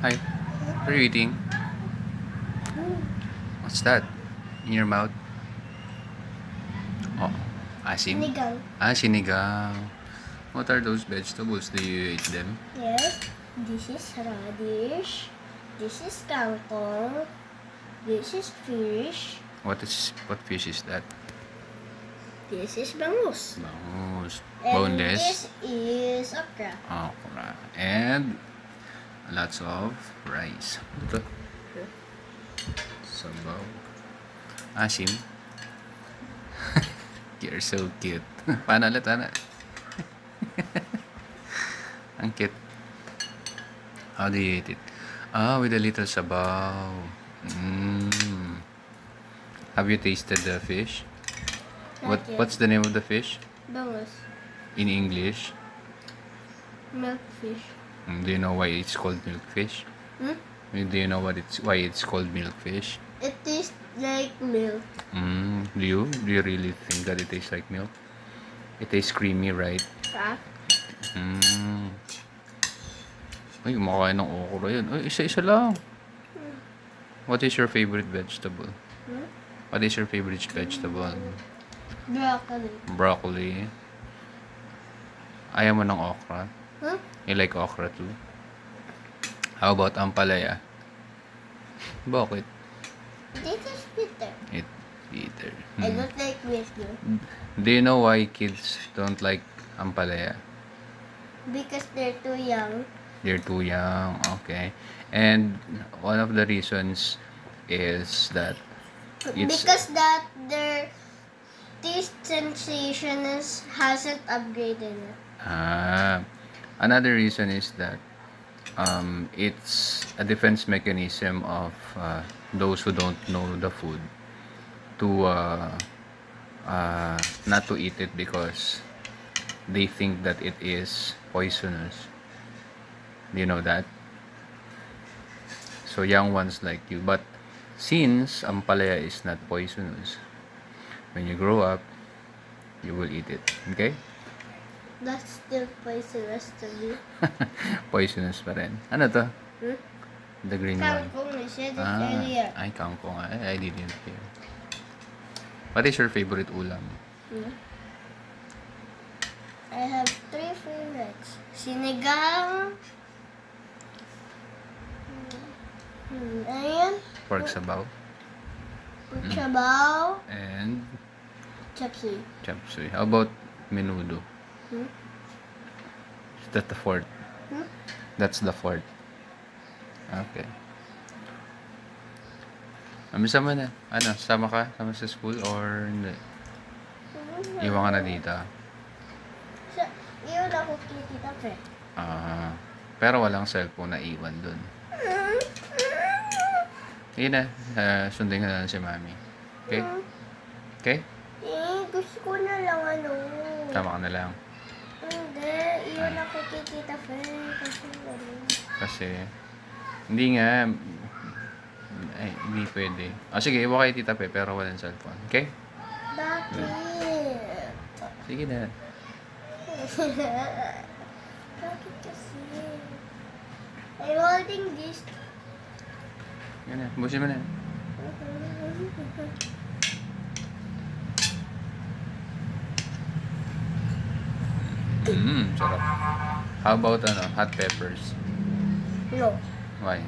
Hi. What are you eating? What's that? In your mouth? Oh, asim? Sinigang. Sinigang. What are those vegetables? Do you eat them? Yes. This is radish. This is kangkong. This is fish. What fish is that? This is bangus. Bangus. And Boneless. this is okra. Okra. And lots of rice. Ito. Sabaw. Asim. You're so cute. Paano ulit? Ang cute. How do you eat it? With a little sabaw. Have you tasted the fish? Not yet. What's the name of the fish? Bangus. In English? Milkfish. Do you know why it's called milkfish? Hmm? Do you know why it's called milkfish? It tastes like milk. Do you really think that it tastes like milk? It tastes creamy, right? Ah? Ay, kumakain ng okra yun. Ay, isa-isa lang. What is your favorite vegetable? Hmm? What is your favorite vegetable? Broccoli. Broccoli. Ayaw mo ng okra? Huh? You like okra too? How about ampalaya? Bakit? This is bitter. It's bitter. I don't like bitter. Do you know why kids don't like ampalaya? Because they're too young. They're too young. Okay. And one of the reasons is that it's Because that their taste sensation hasn't upgraded yet. another reason is that it's a defense mechanism of those who don't know the food to not to eat it because they think that it is poisonous. Do you know that? So young ones like you, but since ampalaya is not poisonous, when you grow up, you will eat it. Okay? That's still poisonous to me. Poisonous pa rin. Ano to? Hmm? The green one. Kangkong, I said it earlier. Ay, kangkong. I didn't hear. What is your favorite ulam? Hmm? I have 3 favorites. Sinigang. Ayan. Pork sabaw Sabaw. and Chapsuy. chop suey. How about menudo? Hmm? Is that the fourth? Hmm? That's the fourth. Okay. Amisa mo na. Ano, sama ka? Sama sa school or hindi? Iwan ka na dito? Iyon ako kikita pe. Pero walang cellphone na iwan dun. Sige na. Sundin ka na lang si mami. Okay? Okay? Gusto ko na lang ano. Tama ka na lang. Hindi. Iyon ako kikita pe. Kasi, hindi nga, ay, hindi pwede. Sige, iwan kay Tita Pe, pero walang cellphone. Okay? Bakit? Sige na. Bakit kasi? I'm holding this. Yan na. Busin mo na. Sarap. How about hot peppers? No. Why?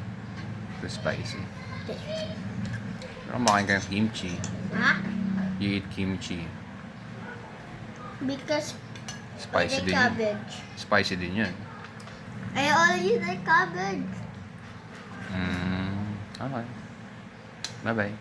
Too spicy. Pero kumakain ka ng kimchi. Ha? You eat kimchi. Because Spicy I like din yun. cabbage. Spicy din yun. I already like cabbage. Okay. Bye-bye.